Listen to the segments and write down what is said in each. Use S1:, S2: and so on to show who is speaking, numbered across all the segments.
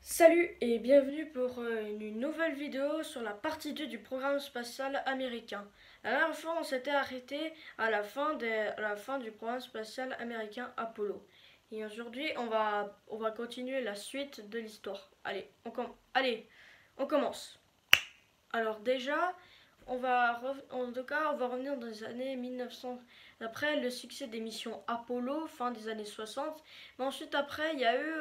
S1: Salut et bienvenue pour une nouvelle vidéo sur la partie 2 du programme spatial américain. La dernière fois, on s'était arrêté à la fin du programme spatial américain Apollo. Et aujourd'hui, on va continuer la suite de l'histoire. On commence. Alors déjà, en tout cas, on va revenir dans les années 1900. Après le succès des missions Apollo, fin des années 60. Mais ensuite, après, il y a eu,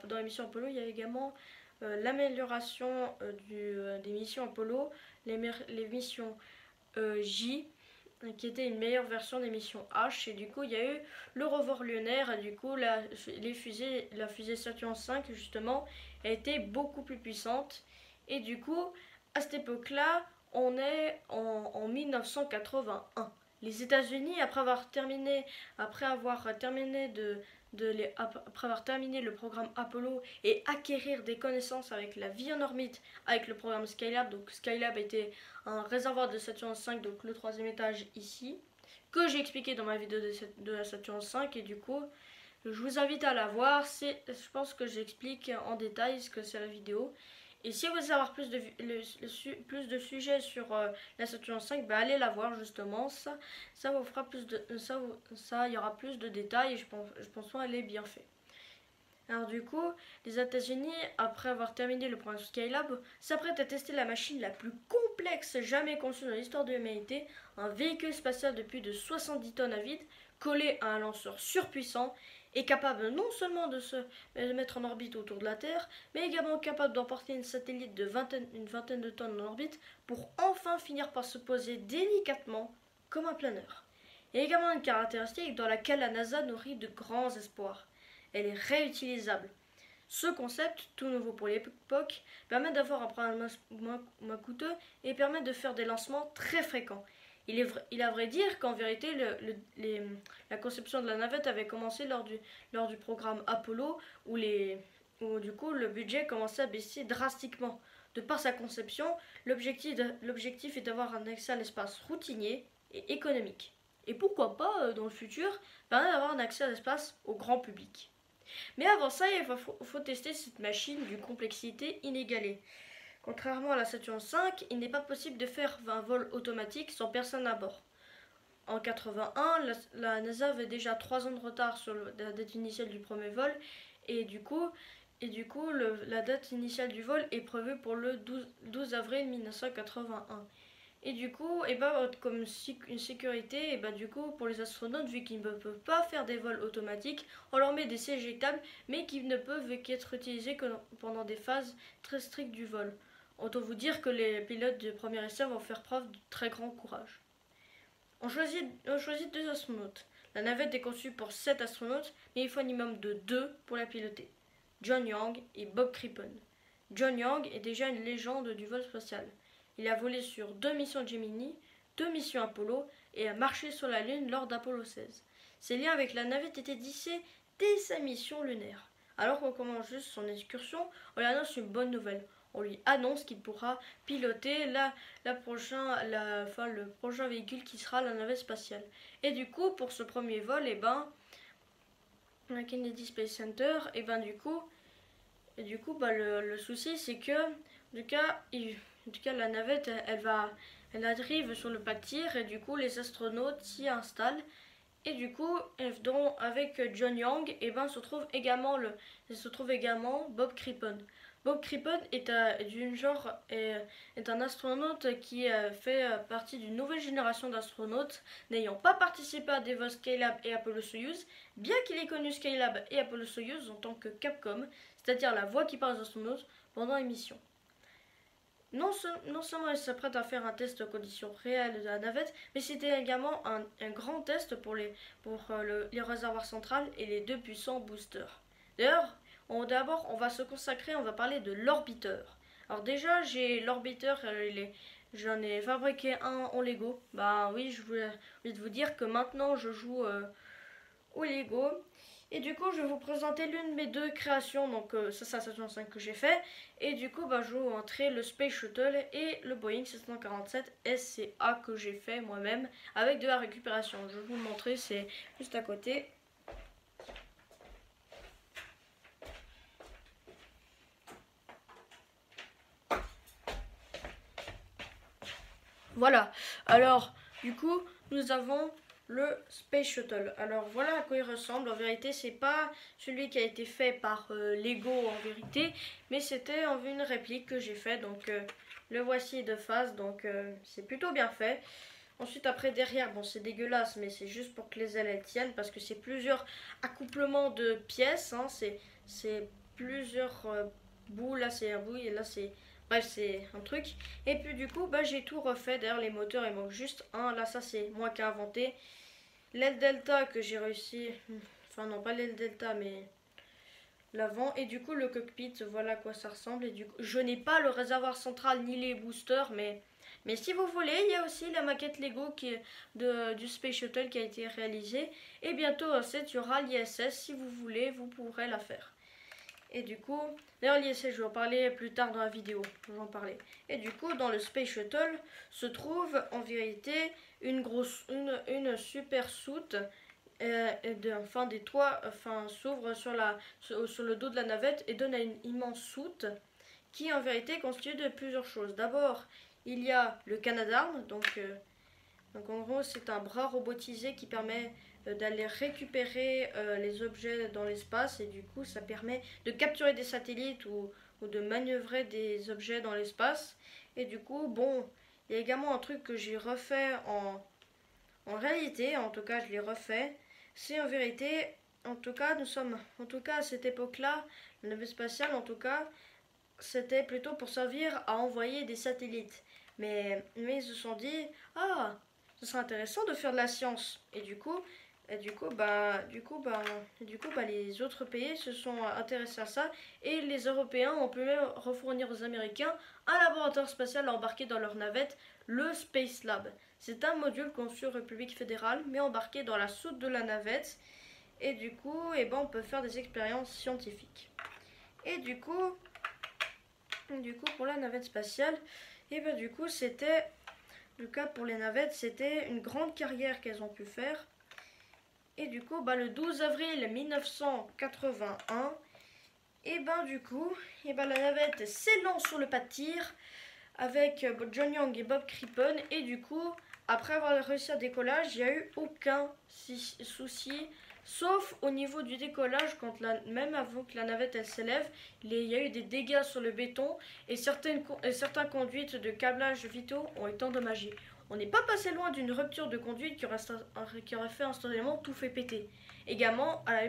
S1: dans les missions Apollo, il y a également l'amélioration des missions Apollo, les missions J, qui étaient une meilleure version des missions H. Et du coup, il y a eu le rover lunaire. Et du coup, la fusée Saturn V, justement, a été beaucoup plus puissante. Et du coup, à cette époque-là, on est en 1981. Les États-Unis, après avoir terminé le programme Apollo et acquérir des connaissances avec la vie en orbite, avec le programme Skylab. Donc Skylab était un réservoir de Saturne V, donc le troisième étage ici, que j'ai expliqué dans ma vidéo de la Saturne V. Et du coup, je vous invite à la voir. Je pense que j'explique en détail ce que c'est la vidéo. Et si vous voulez savoir plus de sujets sur la Saturn V, bah allez la voir justement. Ça vous fera plus de ça, il y aura plus de détails et je pense qu'elle est bien faite. Alors du coup, les États-Unis, après avoir terminé le programme Skylab, s'apprêtent à tester la machine la plus complexe jamais conçue dans l'histoire de l'humanité, un véhicule spatial de plus de 70 tonnes à vide, collé à un lanceur surpuissant et capable non seulement de se mettre en orbite autour de la Terre, mais également capable d'emporter une satellite une vingtaine de tonnes en orbite pour enfin finir par se poser délicatement comme un planeur. Il y a également une caractéristique dans laquelle la NASA nourrit de grands espoirs. Elle est réutilisable. Ce concept, tout nouveau pour l'époque, permet d'avoir un programme moins coûteux et permet de faire des lancements très fréquents. Il est à vrai dire qu'en vérité, la conception de la navette avait commencé lors du programme Apollo, où du coup le budget commençait à baisser drastiquement. De par sa conception, l'objectif est d'avoir un accès à l'espace routinier et économique. Et pourquoi pas, dans le futur, permettre d'avoir un accès à l'espace au grand public. Mais avant ça, faut tester cette machine d'une complexité inégalée. Contrairement à la Saturn V, il n'est pas possible de faire un vol automatique sans personne à bord. En 81, la NASA avait déjà 3 ans de retard sur la date initiale du premier vol et du coup, la date initiale du vol est prévue pour le 12 avril 1981. Et du coup, comme une sécurité, du coup, pour les astronautes, vu qu'ils ne peuvent pas faire des vols automatiques, on leur met des sièges éjectables, mais qui ne peuvent qu'être utilisés que pendant des phases très strictes du vol. Autant vous dire que les pilotes de premier essai vont faire preuve de très grand courage. On choisit 2 astronautes. La navette est conçue pour 7 astronautes, mais il faut un minimum de 2 pour la piloter. John Young et Bob Crippen. John Young est déjà une légende du vol spatial. Il a volé sur 2 missions Gemini, 2 missions Apollo et a marché sur la Lune lors d'Apollo 16. Ses liens avec la navette étaient tissés dès sa mission lunaire. Alors qu'on commence juste son excursion, on lui annonce une bonne nouvelle. On lui annonce qu'il pourra piloter le prochain véhicule qui sera la navette spatiale. Et du coup, pour ce premier vol, la Kennedy Space Center, le souci c'est que la navette elle arrive sur le pas de tir et du coup les astronautes s'y installent et du coup avec John Young se trouve également Bob Crippen. Bob Crippen est un astronaute qui fait partie d'une nouvelle génération d'astronautes n'ayant pas participé à des vols Skylab et Apollo-Soyuz, bien qu'il ait connu Skylab et Apollo-Soyuz en tant que Capcom, c'est-à-dire la voix qui parle aux astronautes pendant les missions. Non seulement elle s'apprête à faire un test aux conditions réelles de la navette, mais c'était également un grand test pour les réservoirs centrales et les 2 puissants boosters. D'ailleurs, on va parler de l'orbiteur. Alors déjà, j'ai l'orbiteur, j'en ai fabriqué un en Lego. Bah oui, je voulais vous dire que maintenant je joue au Lego. Et du coup, je vais vous présenter l'une de mes 2 créations. Donc, ça, c'est la Saturn V que j'ai fait. Et du coup, je vous montrer le Space Shuttle et le Boeing 747 SCA que j'ai fait moi-même avec de la récupération. Je vais vous le montrer, c'est juste à côté. Voilà, alors du coup nous avons le Space Shuttle. Alors voilà à quoi il ressemble. En vérité c'est pas celui qui a été fait par Lego en vérité, mais c'était en une réplique que j'ai fait. Donc le voici de face, donc c'est plutôt bien fait. Ensuite après derrière, bon c'est dégueulasse mais c'est juste pour que les ailes elles tiennent parce que c'est plusieurs accouplements de pièces, hein. C'est plusieurs bouts, là c'est un bout et là c'est... Bref, c'est un truc. Et puis du coup, bah, j'ai tout refait. D'ailleurs, les moteurs, il manque juste un. Là, ça, c'est moi qui ai inventé. L'aile delta que j'ai réussi. Enfin, non, pas l'aile delta, mais l'avant. Et du coup, le cockpit, voilà à quoi ça ressemble. Et du coup, je n'ai pas le réservoir central ni les boosters, mais si vous voulez, il y a aussi la maquette Lego du Space Shuttle qui a été réalisée. Et bientôt, il y aura l'ISS. Si vous voulez, vous pourrez la faire. Et du coup, d'ailleurs l'ISS, je vais en parler plus tard dans la vidéo, je vais en parler. Et du coup, dans le Space Shuttle se trouve en vérité une super soute. Enfin, des toits s'ouvrent sur le dos de la navette et donne à une immense soute qui en vérité est constituée de plusieurs choses. D'abord, il y a le Canadarm, donc en gros, c'est un bras robotisé qui permet d'aller récupérer les objets dans l'espace et du coup, ça permet de capturer des satellites ou de manœuvrer des objets dans l'espace. Et du coup, bon, il y a également un truc que j'ai refait en réalité, en tout cas, je l'ai refait. C'est en vérité, en tout cas, en tout cas, à cette époque-là, la navette spatiale, en tout cas, c'était plutôt pour servir à envoyer des satellites. Mais ils se sont dit, ah, ce serait intéressant de faire de la science. Et du coup, les autres pays se sont intéressés à ça et les Européens ont pu même refournir aux Américains un laboratoire spatial embarqué dans leur navette, le Space Lab. C'est un module conçu en République fédérale mais embarqué dans la soute de la navette et du coup, on peut faire des expériences scientifiques. Et du coup, pour la navette spatiale, du coup, c'était le cas pour les navettes, c'était une grande carrière qu'elles ont pu faire. Et du coup, le 12 avril 1981, la navette s'élance sur le pas de tir avec John Young et Bob Crippen. Et du coup, après avoir réussi à décollage, il n'y a eu aucun souci. Sauf au niveau du décollage, même avant que la navette elle s'élève, il y a eu des dégâts sur le béton et certaines conduites de câblage vitaux ont été endommagées. On n'est pas passé loin d'une rupture de conduite qui aurait fait instantanément tout fait péter. Également, à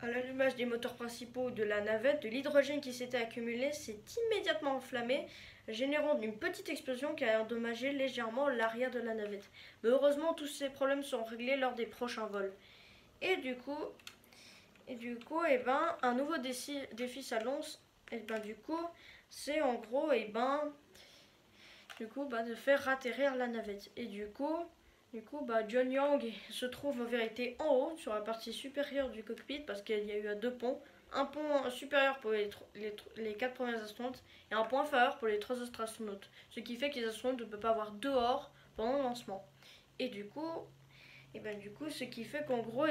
S1: l'allumage des moteurs principaux de la navette, de l'hydrogène qui s'était accumulé s'est immédiatement enflammé, générant une petite explosion qui a endommagé légèrement l'arrière de la navette. Mais heureusement, tous ces problèmes sont réglés lors des prochains vols. Et du coup, un nouveau défi s'annonce. C'est en gros, de faire atterrir la navette. Et John Young se trouve en vérité en haut, sur la partie supérieure du cockpit, parce qu'il y a eu deux ponts. Un pont supérieur pour les 4 premiers astronautes et un pont inférieur pour les 3 autres astronautes. Ce qui fait que les astronautes ne peuvent pas avoir dehors pendant le lancement. Et du coup, ce qui fait qu'en gros,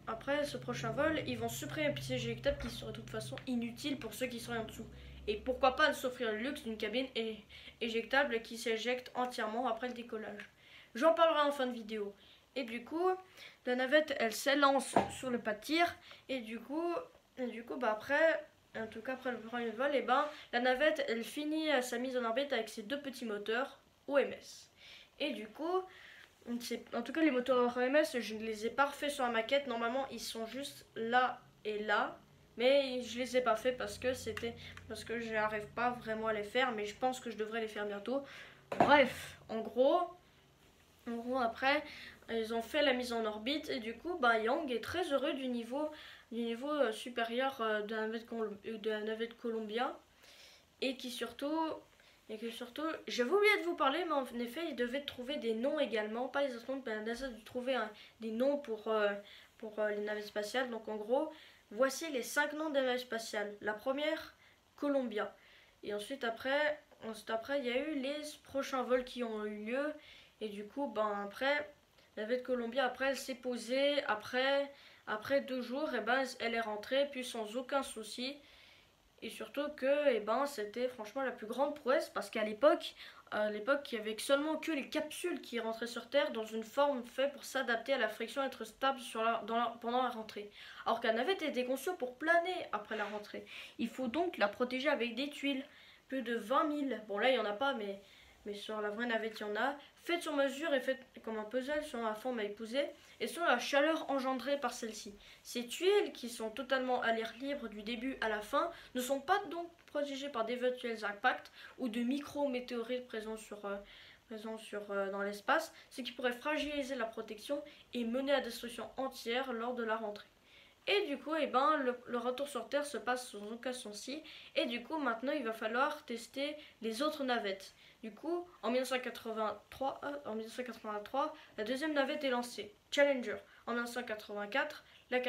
S1: après ce prochain vol, ils vont supprimer les pièces éjectables qui seraient de toute façon inutiles pour ceux qui seraient en dessous. Et pourquoi pas s'offrir le luxe d'une cabine éjectable qui s'éjecte entièrement après le décollage. J'en parlerai en fin de vidéo. Et du coup, la navette, elle s'élance sur le pas de tir. Après, en tout cas après le premier vol, la navette, elle finit sa mise en orbite avec ses deux petits moteurs OMS. Et du coup, en tout cas les moteurs OMS, je ne les ai pas refaits sur la maquette. Normalement, ils sont juste là et là. Mais je les ai pas fait parce que je n'arrive pas vraiment à les faire, mais je pense que je devrais les faire bientôt. Bref, en gros après, ils ont fait la mise en orbite et du coup, Young est très heureux du niveau supérieur de la navette Columbia et que surtout, j'avais oublié de vous parler, mais en effet, ils devaient trouver des noms également, pas les astronautes, mais la NASA a dû trouver des noms pour les navettes spatiales. Donc en gros, voici les 5 noms des navettes spatiales. La première, Columbia. Et ensuite après, il y a eu les prochains vols qui ont eu lieu. Et du coup, après, la navette Columbia, après, elle s'est posée. Après 2 jours, elle est rentrée, puis sans aucun souci. et surtout que c'était franchement la plus grande prouesse parce qu'à l'époque, il y avait seulement que les capsules qui rentraient sur Terre dans une forme faite pour s'adapter à la friction et être stable pendant la rentrée. Alors qu'un navette était conçu pour planer après la rentrée. Il faut donc la protéger avec des tuiles, plus de 20 000. Bon là il n'y en a pas, mais sur la vraie navette il y en a. Faites sur mesure et faites comme un puzzle selon la forme à épouser et selon la chaleur engendrée par celle-ci. Ces tuiles, qui sont totalement à l'air libre du début à la fin, ne sont pas donc protégées par d'éventuels impacts ou de micro-météorites présents dans l'espace, ce qui pourrait fragiliser la protection et mener à destruction entière lors de la rentrée. Et du coup, le retour sur Terre se passe sans aucun souci. Et du coup, maintenant, il va falloir tester les autres navettes. Du coup, en 1983, la deuxième navette est lancée, Challenger. En 1984, la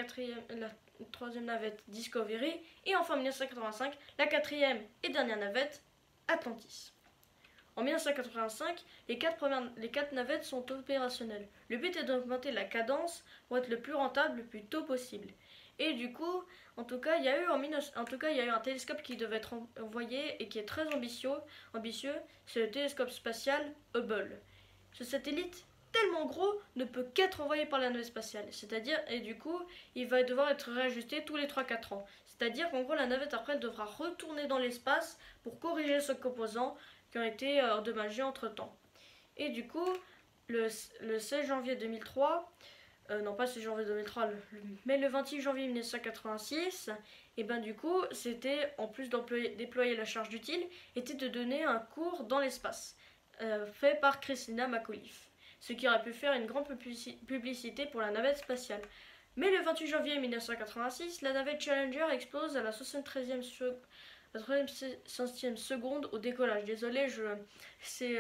S1: troisième navette, Discovery. Et enfin, en 1985, la quatrième et dernière navette, Atlantis. En 1985, les quatre navettes sont opérationnelles. Le but est d'augmenter la cadence pour être le plus rentable le plus tôt possible. Et du coup, en tout cas, il y a eu un télescope qui devait être envoyé et qui est très ambitieux. C'est le télescope spatial Hubble. Ce satellite tellement gros ne peut qu'être envoyé par la navette spatiale. Et du coup, il va devoir être réajusté tous les 3-4 ans. C'est-à-dire qu'en gros, la navette après elle devra retourner dans l'espace pour corriger ce composant qui ont été endommagés entre temps. Et du coup, le 16 janvier 2003, non pas 16 janvier 2003, mais le 28 janvier 1986, et du coup, c'était, en plus déployer la charge utile, était de donner un cours dans l'espace, fait par Christina McAuliffe, ce qui aurait pu faire une grande publicité pour la navette spatiale. Mais le 28 janvier 1986, la navette Challenger explose à la 73e seconde au décollage. Désolé, c'est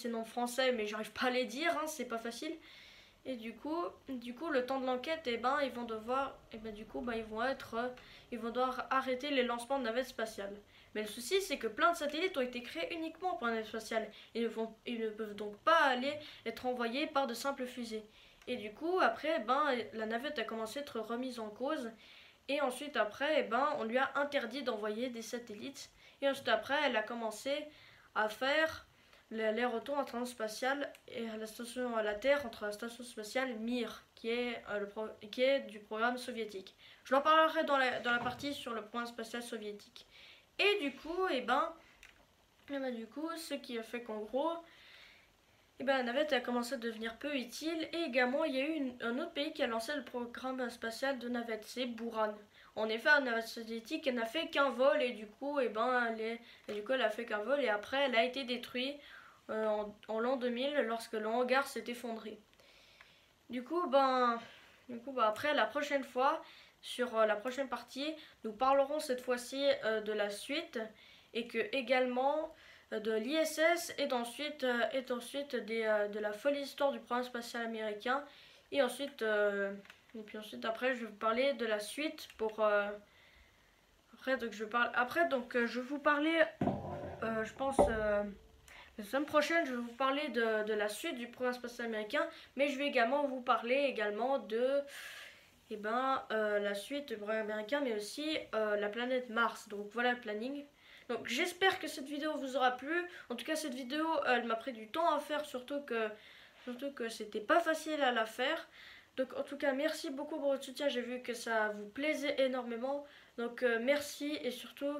S1: nom français, mais j'arrive pas à les dire, hein, c'est pas facile. Et du coup, le temps de l'enquête, ils vont devoir arrêter les lancements de navettes spatiales. Mais le souci, c'est que plein de satellites ont été créés uniquement pour la navette spatiale. Ils ne peuvent donc pas être envoyés par de simples fusées. Et du coup, après, la navette a commencé à être remise en cause. Et ensuite, après, on lui a interdit d'envoyer des satellites. Et ensuite, après, elle a commencé à faire l'aller-retour transspatial et à la Terre entre la station spatiale Mir, qui est du programme soviétique. Je l'en parlerai dans la partie sur le programme spatial soviétique. Et du coup, ce qui a fait qu'en gros, la navette a commencé à devenir peu utile. Et également, il y a eu un autre pays qui a lancé le programme spatial de navette, c'est Buran. En effet, la navette soviétique, elle n'a fait qu'un vol et du coup, elle a fait qu'un vol et après, elle a été détruite en l'an 2000 lorsque le hangar s'est effondré. Du coup, après, la prochaine fois, sur la prochaine partie, nous parlerons cette fois-ci de la suite et que également de l'ISS et ensuite de la folle histoire du programme spatial américain et ensuite après je vais vous parler de la suite je vais vous parler je pense la semaine prochaine je vais vous parler de la suite du programme spatial américain, mais je vais également vous parler de la suite du programme américain, mais aussi la planète Mars. Donc voilà le planning. Donc j'espère que cette vidéo vous aura plu. En tout cas, cette vidéo, elle m'a pris du temps à faire, surtout que c'était pas facile à la faire. Donc en tout cas, merci beaucoup pour votre soutien. J'ai vu que ça vous plaisait énormément. Donc merci et surtout,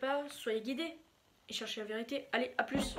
S1: pas, soyez guidés et cherchez la vérité. Allez, à plus.